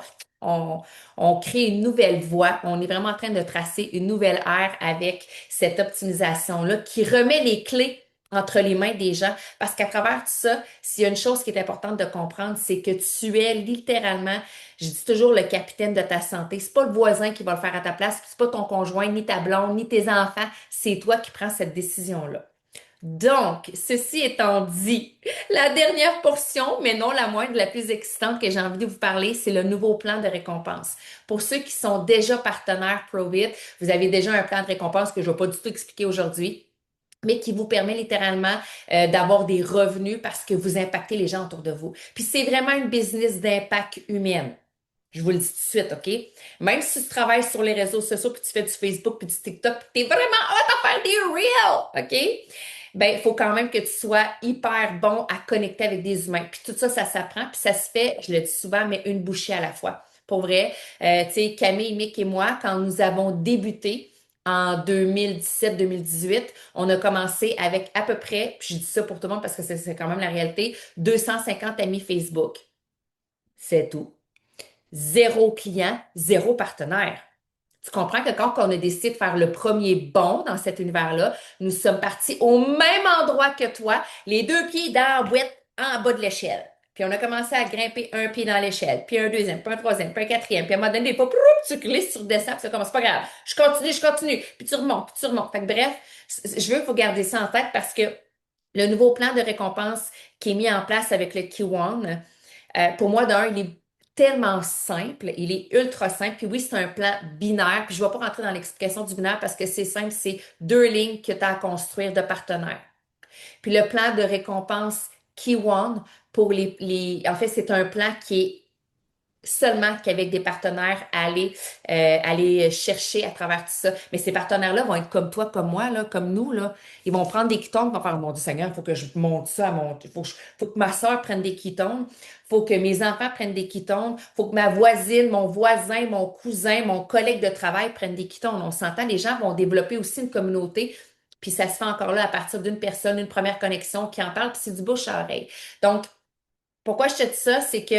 on, on crée une nouvelle voie. On est vraiment en train de tracer une nouvelle ère avec cette optimisation-là qui remet les clés entre les mains des gens. Parce qu'à travers tout ça, s'il y a une chose qui est importante de comprendre, c'est que tu es littéralement, je dis toujours le capitaine de ta santé. C'est pas le voisin qui va le faire à ta place, c'est pas ton conjoint, ni ta blonde, ni tes enfants. C'est toi qui prends cette décision-là. Donc, ceci étant dit, la dernière portion, mais non la moindre, la plus excitante que j'ai envie de vous parler, c'est le nouveau plan de récompense. Pour ceux qui sont déjà partenaires ProVit, vous avez déjà un plan de récompense que je ne vais pas du tout expliquer aujourd'hui, mais qui vous permet littéralement d'avoir des revenus parce que vous impactez les gens autour de vous. Puis c'est vraiment une business d'impact humain. Je vous le dis tout de suite, OK? Même si tu travailles sur les réseaux sociaux, puis tu fais du Facebook, puis du TikTok, puis tu es vraiment hot à faire des reels, OK? ben, il faut quand même que tu sois hyper bon à connecter avec des humains. Puis tout ça, ça s'apprend, puis ça se fait, je le dis souvent, mais une bouchée à la fois. Pour vrai, tu sais, Camille, Mick et moi, quand nous avons débuté en 2017-2018, on a commencé avec à peu près, puis je dis ça pour tout le monde parce que c'est quand même la réalité, 250 amis Facebook. C'est tout. Zéro client, zéro partenaire. Tu comprends que quand on a décidé de faire le premier bond dans cet univers-là, nous sommes partis au même endroit que toi, les deux pieds dans la boîte en bas de l'échelle. Puis on a commencé à grimper un pied dans l'échelle, puis un deuxième, puis un troisième, puis un quatrième, puis à un moment donné, des pas, tu glisses, tu redescends, puis c'est comme, c'est pas grave. Je continue, puis tu remontes, puis tu remontes. Fait que bref, je veux que vous garder ça en tête parce que le nouveau plan de récompense qui est mis en place avec le Q1, pour moi, d'un, il est tellement simple, il est ultra simple. Puis oui, c'est un plan binaire. Puis je ne vais pas rentrer dans l'explication du binaire parce que c'est simple, c'est deux lignes que tu as à construire de partenaires. Puis le plan de récompense Key1 pour en fait, c'est un plan qui est seulement qu'avec des partenaires aller chercher à travers tout ça. Mais ces partenaires-là vont être comme toi, comme moi, là, comme nous, là. Ils vont prendre des ketones, ils vont faire, mon Dieu Seigneur, il faut que je monte ça, faut que ma soeur prenne des ketones, faut que mes enfants prennent des ketones, faut que ma voisine, mon voisin, mon cousin, mon collègue de travail prennent des ketones. On s'entend, les gens vont développer aussi une communauté. Puis ça se fait encore là à partir d'une personne, une première connexion qui en parle, puis c'est du bouche à oreille. Donc, pourquoi je te dis ça, c'est que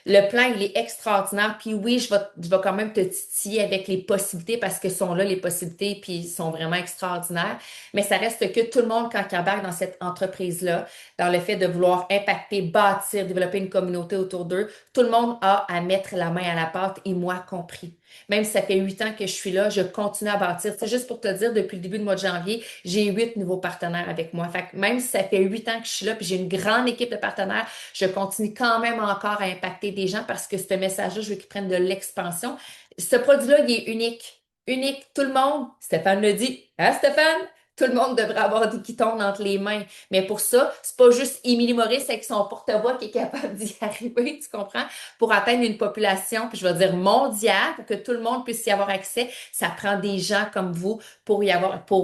le plan, il est extraordinaire. Puis oui, je vais quand même te titiller avec les possibilités parce que sont là les possibilités, puis ils sont vraiment extraordinaires. Mais ça reste que tout le monde, quand il embarque dans cette entreprise-là, dans le fait de vouloir impacter, bâtir, développer une communauté autour d'eux, tout le monde a à mettre la main à la pâte, et moi compris. Même si ça fait 8 ans que je suis là, je continue à bâtir. C'est juste pour te dire, depuis le début du mois de janvier, j'ai 8 nouveaux partenaires avec moi. Fait que même si ça fait 8 ans que je suis là, puis j'ai une grande équipe de partenaires, je continue quand même encore à impacter des gens parce que ce message-là, je veux qu'ils prennent de l'expansion. Ce produit-là, il est unique. Unique. Tout le monde, Stéphane le dit. Hein, Stéphane? Tout le monde devrait avoir des ketones entre les mains. Mais pour ça, c'est pas juste Émilie Maurice avec son porte-voix qui est capable d'y arriver, tu comprends? Pour atteindre une population, puis je vais dire mondiale, pour que tout le monde puisse y avoir accès, ça prend des gens comme vous pour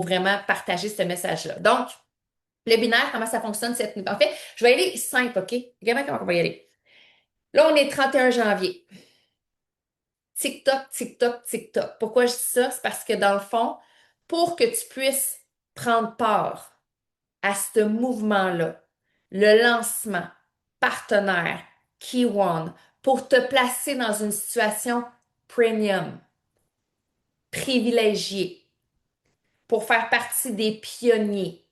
vraiment partager ce message-là. Donc, le binaire, comment ça fonctionne cette nuit? En fait, je vais aller simple, OK? Regardez comment on va y aller. Là, on est 31 janvier. TikTok, TikTok, TikTok. Pourquoi je dis ça? C'est parce que dans le fond, pour que tu puisses prendre part à ce mouvement-là, le lancement, partenaire, Key One, pour te placer dans une situation premium, privilégiée, pour faire partie des pionniers,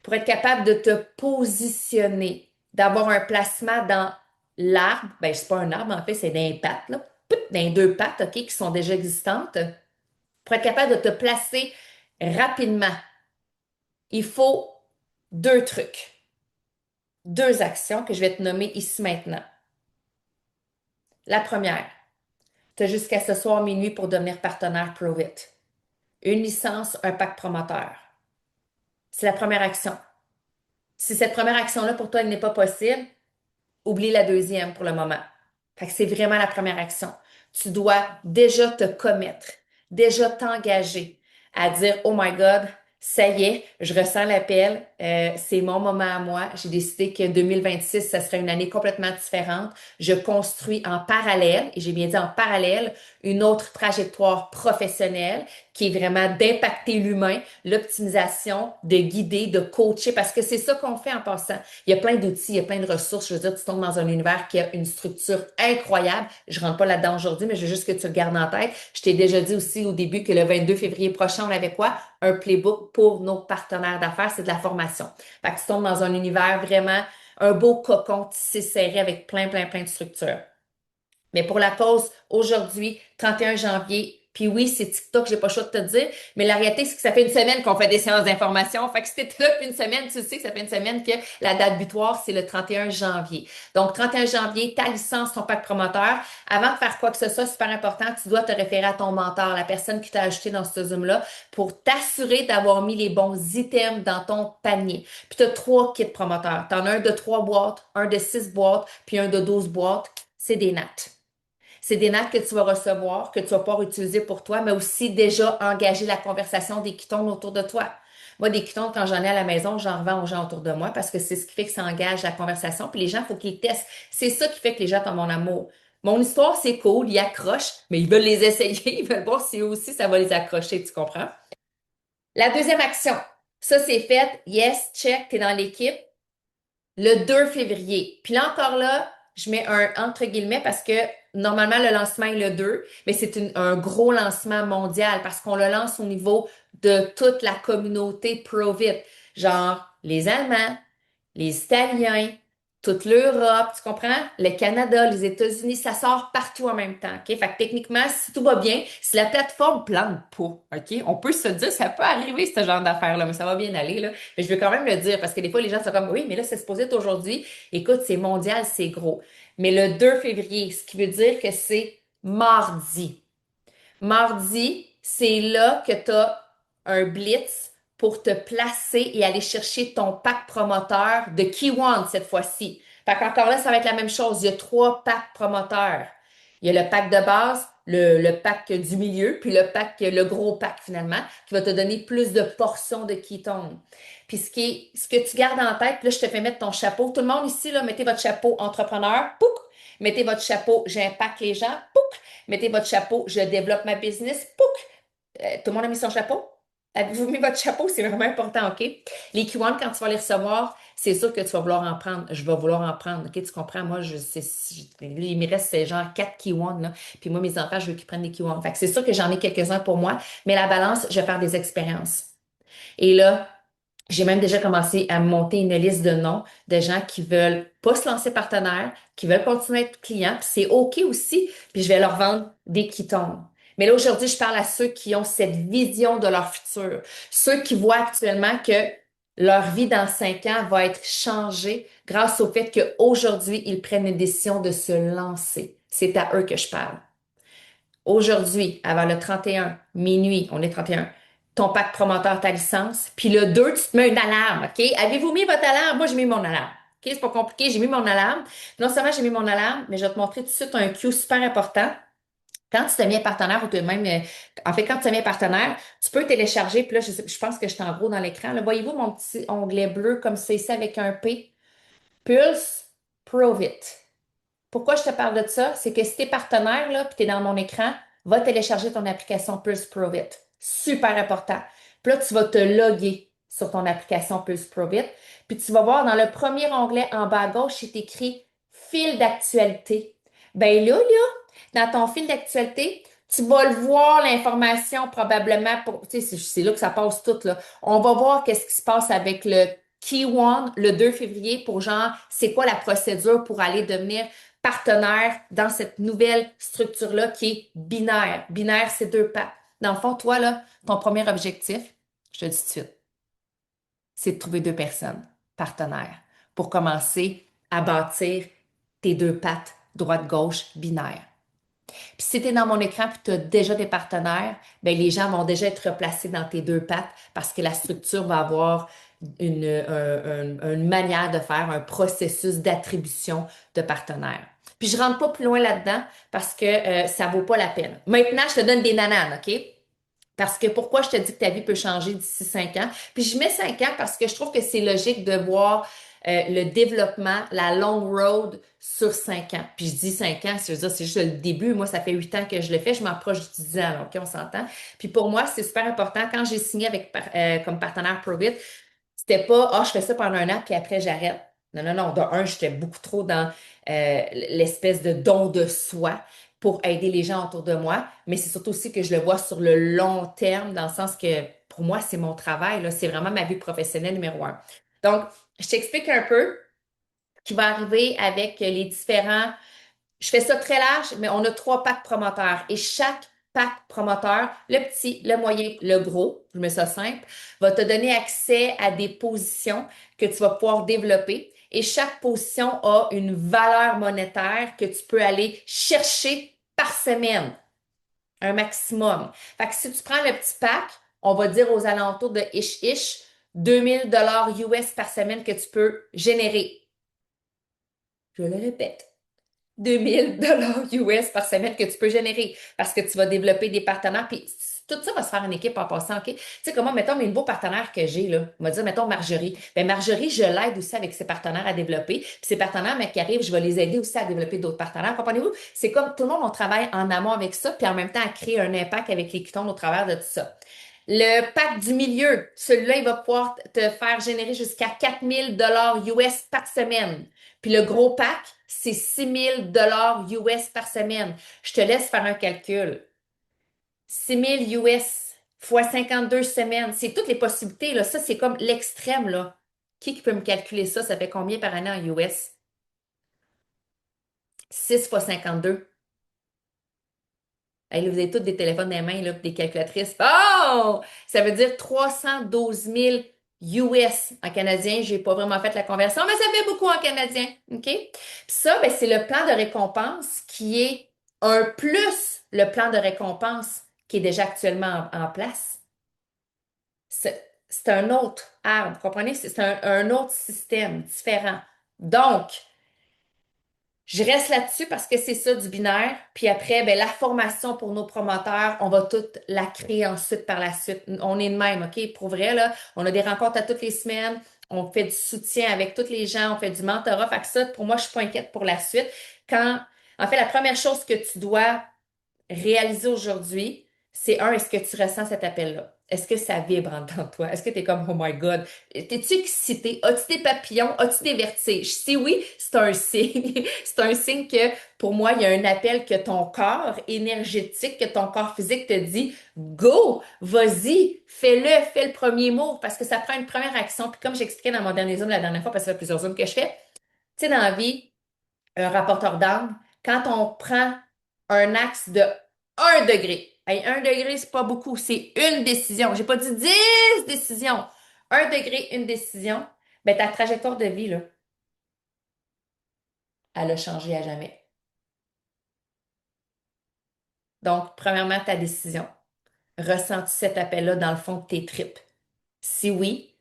pour être capable de te positionner, d'avoir un placement dans l'arbre. Ben, c'est pas un arbre, en fait, c'est des pattes, là. Dans deux pattes, OK, qui sont déjà existantes. Pour être capable de te placer rapidement, il faut deux trucs, deux actions que je vais te nommer ici maintenant. La première, tu as jusqu'à ce soir minuit pour devenir partenaire Provit. Une licence, un pack promoteur. C'est la première action. Si cette première action-là pour toi elle n'est pas possible, oublie la deuxième pour le moment. Fait que c'est vraiment la première action. Tu dois déjà te commettre, déjà t'engager à dire, oh my God, ça y est, je ressens l'appel, c'est mon moment à moi. J'ai décidé que 2026, ça serait une année complètement différente. Je construis en parallèle, et j'ai bien dit en parallèle, une autre trajectoire professionnelle qui est vraiment d'impacter l'humain, l'optimisation, de guider, de coacher, parce que c'est ça qu'on fait en passant. Il y a plein d'outils, il y a plein de ressources. Je veux dire, tu tombes dans un univers qui a une structure incroyable. Je rentre pas là-dedans aujourd'hui, mais je veux juste que tu le gardes en tête. Je t'ai déjà dit aussi au début que le 22 février prochain, on avait quoi? Un playbook pour nos partenaires d'affaires, c'est de la formation. Fait que tu tombes dans un univers vraiment, un beau cocon tissé serré avec plein, plein, plein de structures. Mais pour la cause, aujourd'hui, 31 janvier, puis oui, c'est TikTok, j'ai pas le choix de te dire, mais la réalité, c'est que ça fait une semaine qu'on fait des séances d'information. Fait que si t'es là depuis une semaine, tu sais que ça fait une semaine que la date butoir, c'est le 31 janvier. Donc, 31 janvier, ta licence, ton pack promoteur. Avant de faire quoi que ce soit, super important, tu dois te référer à ton mentor, la personne qui t'a ajouté dans ce Zoom-là, pour t'assurer d'avoir mis les bons items dans ton panier. Puis tu as 3 kits promoteurs. Tu en as un de 3 boîtes, un de 6 boîtes, puis un de 12 boîtes. C'est des nattes. C'est des nattes que tu vas recevoir, que tu vas pouvoir utiliser pour toi, mais aussi déjà engager la conversation des ketones autour de toi. Moi, des Keytones, quand j'en ai à la maison, j'en revends aux gens autour de moi parce que c'est ce qui fait que ça engage la conversation. Puis les gens, il faut qu'ils testent. C'est ça qui fait que les gens tombent en amour. Mon histoire, c'est cool, ils accrochent, mais ils veulent les essayer, ils veulent voir si eux aussi ça va les accrocher, tu comprends? La deuxième action, ça c'est fait, yes, check, t'es dans l'équipe. Le 2 février. Puis là encore là, je mets un entre guillemets parce que normalement le lancement est le 2, mais c'est un gros lancement mondial parce qu'on le lance au niveau de toute la communauté Provit. Genre les Allemands, les Italiens, toute l'Europe, tu comprends? Le Canada, les États-Unis, ça sort partout en même temps, OK? Fait que techniquement, si tout va bien, si la plateforme plante pas, OK? On peut se dire, ça peut arriver, ce genre d'affaires-là, mais ça va bien aller, là. Mais je veux quand même le dire, parce que des fois, les gens sont comme, oui, mais là, c'est supposé être aujourd'hui. Écoute, c'est mondial, c'est gros. Mais le 2 février, ce qui veut dire que c'est mardi. Mardi, c'est là que tu as un blitz pour te placer et aller chercher ton pack promoteur de Key cette fois-ci. Fait qu'encore là, ça va être la même chose. Il y a 3 packs promoteurs. Il y a le pack de base, le pack du milieu, puis le gros pack finalement, qui va te donner plus de portions de ketones. Puis ce que tu gardes en tête, puis là, je te fais mettre ton chapeau. Tout le monde ici, là, mettez votre chapeau entrepreneur, pouc! Mettez votre chapeau, j'impacte les gens, pouc! Mettez votre chapeau, je développe ma business. Pouc! Tout le monde a mis son chapeau? Avez-vous mis votre chapeau? C'est vraiment important, OK? Les Q1, quand tu vas les recevoir, c'est sûr que tu vas vouloir en prendre. Je vais vouloir en prendre, OK? Tu comprends? Moi, il me reste c'est genre 4 Q1, là. Puis moi, mes enfants, je veux qu'ils prennent des Q1. Fait que c'est sûr que j'en ai quelques-uns pour moi, mais la balance, je vais faire des expériences. Et là, j'ai même déjà commencé à monter une liste de noms de gens qui veulent pas se lancer partenaire, qui veulent continuer à être clients, puis c'est OK aussi, puis je vais leur vendre des quittons. Mais là, aujourd'hui, je parle à ceux qui ont cette vision de leur futur, ceux qui voient actuellement que leur vie dans 5 ans va être changée grâce au fait qu'aujourd'hui, ils prennent une décision de se lancer. C'est à eux que je parle. Aujourd'hui, avant le 31 minuit, on est 31, ton pack promoteur, ta licence. Puis le 2, tu te mets une alarme, OK? Avez-vous mis votre alarme? Moi, j'ai mis mon alarme. OK? C'est pas compliqué, j'ai mis mon alarme. Non seulement j'ai mis mon alarme, mais je vais te montrer tout de suite un cue super important. Quand tu te mets un partenaire ou même, en fait, quand tu te mets un partenaire, tu peux télécharger, puis là, je pense que je suis en gros dans l'écran. Là, voyez-vous mon petit onglet bleu comme ça ici avec un P? Pulse Provit. Pourquoi je te parle de ça? C'est que si t'es partenaire, là, puis t'es dans mon écran, va télécharger ton application Pulse Provit. Super important. Puis là, tu vas te loguer sur ton application Pulse Provit. Puis tu vas voir dans le premier onglet en bas à gauche, c'est écrit fil d'actualité. Ben dans ton fil d'actualité, tu vas le voir, l'information probablement pour, tu sais, c'est là que ça passe tout, là. On va voir qu'est-ce qui se passe avec le Key One le 2 février pour genre, c'est quoi la procédure pour aller devenir partenaire dans cette nouvelle structure-là qui est binaire. Binaire, c'est 2 pattes. Dans le fond, toi, là, ton premier objectif, je te le dis tout de suite, c'est de trouver 2 personnes, partenaires, pour commencer à bâtir tes 2 pattes, droite-gauche, binaire. Puis si tu es dans mon écran et tu as déjà des partenaires, ben les gens vont déjà être replacés dans tes 2 pattes parce que la structure va avoir une manière de faire, un processus d'attribution de partenaires. Puis je rentre pas plus loin là-dedans parce que ça vaut pas la peine. Maintenant, je te donne des nananes, OK? Parce que pourquoi je te dis que ta vie peut changer d'ici 5 ans? Puis je mets 5 ans parce que je trouve que c'est logique de voir le développement, la long road sur 5 ans. Puis je dis 5 ans, c'est juste le début. Moi, ça fait 8 ans que je le fais. Je m'approche du 10 ans, OK, on s'entend. Puis pour moi, c'est super important. Quand j'ai signé avec comme partenaire Provit, c'était pas, je fais ça pendant un an, puis après, j'arrête. Non, non, non. De un, j'étais beaucoup trop dans l'espèce de don de soi pour aider les gens autour de moi, mais c'est surtout aussi que je le vois sur le long terme, dans le sens que pour moi, c'est mon travail, là, c'est vraiment ma vie professionnelle numéro 1. Donc, je t'explique un peu ce qui va arriver avec les différents. Je fais ça très large, mais on a 3 packs promoteurs et chaque pack promoteur, le petit, le moyen, le gros, je mets ça simple, va te donner accès à des positions que tu vas pouvoir développer. Et chaque position a une valeur monétaire que tu peux aller chercher par semaine, un maximum. Fait que si tu prends le petit pack, on va dire aux alentours de ish 2000 $ US par semaine que tu peux générer. Je le répète. 2000 $ US par semaine que tu peux générer parce que tu vas développer des partenaires. Puis tout ça va se faire en équipe en passant, OK? Tu sais, comment, mettons, mes nouveaux partenaires que j'ai, là, on va dire, mettons, Marjorie. Ben Marjorie, je l'aide aussi avec ses partenaires à développer. Puis ses partenaires, mais qui arrivent, je vais les aider aussi à développer d'autres partenaires. Comprenez-vous? C'est comme tout le monde, on travaille en amont avec ça, puis en même temps, à créer un impact avec les Kitons au travers de tout ça. Le pack du milieu, celui-là, il va pouvoir te faire générer jusqu'à 4000 $ US par semaine. Puis le gros pack, c'est 6000 $ US par semaine. Je te laisse faire un calcul. 6000 US fois 52 semaines, c'est toutes les possibilités, là. Ça, c'est comme l'extrême, là. Qui peut me calculer ça? Ça fait combien par année en US? 6 fois 52. Hey, là, vous avez tous des téléphones dans les mains, là, puis des calculatrices. Oh! Ça veut dire 312 000 US en canadien. J'ai pas vraiment fait la conversion, mais ça fait beaucoup en canadien. OK? Puis ça, ben, c'est le plan de récompense qui est un plus le plan de récompense qui est déjà actuellement en place. C'est un autre arbre, vous comprenez? C'est un autre système différent. Donc, je reste là-dessus parce que c'est ça du binaire. Puis après, ben, la formation pour nos promoteurs, on va toute la créer ensuite par la suite. On est de même, OK? Pour vrai, là, on a des rencontres à toutes les semaines. On fait du soutien avec tous les gens. On fait du mentorat. Fait que ça, pour moi, je suis pas inquiète pour la suite. En fait, la première chose que tu dois réaliser aujourd'hui, c'est un, est-ce que tu ressens cet appel-là? Est-ce que ça vibre en dedans de toi? Est-ce que tu es comme, oh my God, t'es-tu excité? As-tu des papillons? As-tu des vertiges? Si oui, c'est un signe. C'est un signe que pour moi, il y a un appel que ton corps énergétique, que ton corps physique te dit, go, vas-y, fais le premier mot parce que ça prend une première action. Puis comme j'expliquais dans mon dernier Zoom la dernière fois, parce que ça fait plusieurs Zooms que je fais, tu sais, dans la vie, un rapporteur d'angle, quand on prend un axe de 1 degré, hey, 1 degré, c'est pas beaucoup, c'est une décision. J'ai pas dit 10 décisions. 1 degré, une décision. Ben, ta trajectoire de vie, là, elle a changé à jamais. Donc, premièrement, ta décision. Ressens-tu cet appel-là dans le fond de tes tripes? Si oui,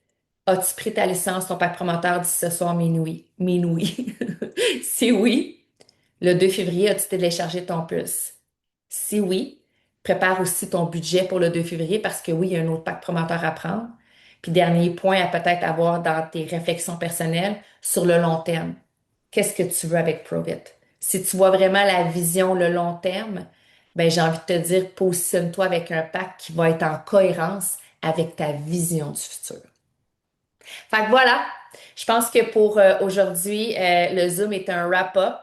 as-tu pris ta licence, ton pack promoteur d'ici ce soir minuit? Minuit. Si oui, le 2 février, as-tu téléchargé ton plus? Si oui, prépare aussi ton budget pour le 2 février parce que oui, il y a un autre pack promoteur à prendre. Puis dernier point à peut-être avoir dans tes réflexions personnelles sur le long terme. Qu'est-ce que tu veux avec Provit? Si tu vois vraiment la vision, le long terme, ben j'ai envie de te dire, positionne-toi avec un pack qui va être en cohérence avec ta vision du futur. Fait que voilà, je pense que pour aujourd'hui, le Zoom est un wrap-up.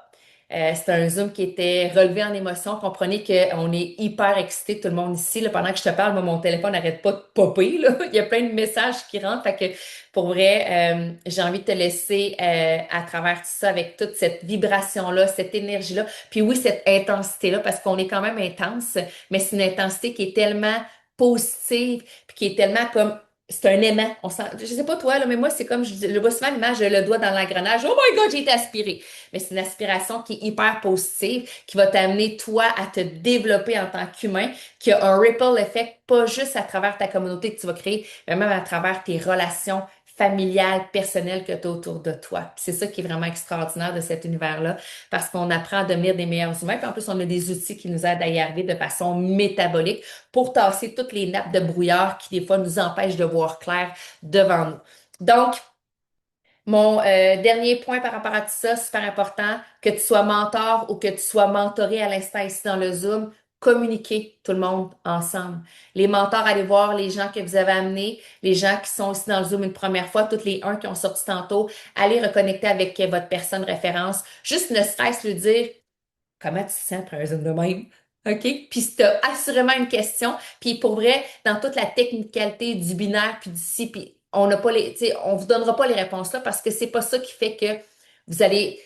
C'est un Zoom qui était relevé en émotion. Comprenez qu'on est hyper excité tout le monde ici. Là, pendant que je te parle, moi, mon téléphone n'arrête pas de popper. Là. Il y a plein de messages qui rentrent. Fait que pour vrai, j'ai envie de te laisser à travers tout ça avec toute cette vibration-là, cette énergie-là. Puis oui, cette intensité-là, parce qu'on est quand même intense, mais c'est une intensité qui est tellement positive, puis qui est tellement comme c'est un aimant. Je sais pas toi, là, mais moi, c'est comme, je le vois souvent l'image, le doigt dans l'engrenage. Oh my God, j'ai été aspirée. Mais c'est une aspiration qui est hyper positive, qui va t'amener, toi, à te développer en tant qu'humain, qui a un ripple effect, pas juste à travers ta communauté que tu vas créer, mais même à travers tes relations familiales, personnelles que tu as autour de toi. Puis c'est ça qui est vraiment extraordinaire de cet univers-là, parce qu'on apprend à devenir des meilleurs humains, puis en plus, on a des outils qui nous aident à y arriver de façon métabolique pour tasser toutes les nappes de brouillard qui, des fois, nous empêchent de voir clair devant nous. Donc, mon dernier point par rapport à tout ça, super important, que tu sois mentor ou que tu sois mentoré à l'instant ici dans le Zoom, communiquez tout le monde ensemble. Les mentors, allez voir les gens que vous avez amenés, les gens qui sont ici dans le Zoom une première fois, toutes les uns qui ont sorti tantôt, allez reconnecter avec votre personne référence. Juste ne serait-ce lui dire comment tu te sens après un Zoom de même. OK? Puis si tu as assurément une question, puis pour vrai, dans toute la technicalité du binaire, puis d'ici, puis on n'a pas les, tu sais, on vous donnera pas les réponses là parce que c'est pas ça qui fait que vous allez,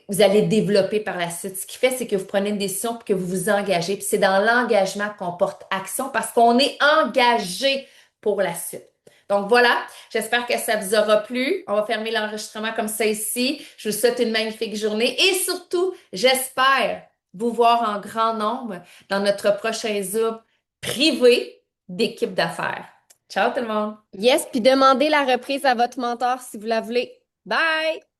vous allez développer par la suite. Ce qui fait, c'est que vous prenez une décision puis que vous vous engagez. Puis c'est dans l'engagement qu'on porte action parce qu'on est engagé pour la suite. Donc voilà, j'espère que ça vous aura plu. On va fermer l'enregistrement comme ça ici. Je vous souhaite une magnifique journée et surtout, j'espère vous voir en grand nombre dans notre prochain Zoom privé d'équipe d'affaires. Ciao tout le monde! Yes, puis demandez la reprise à votre mentor si vous la voulez. Bye!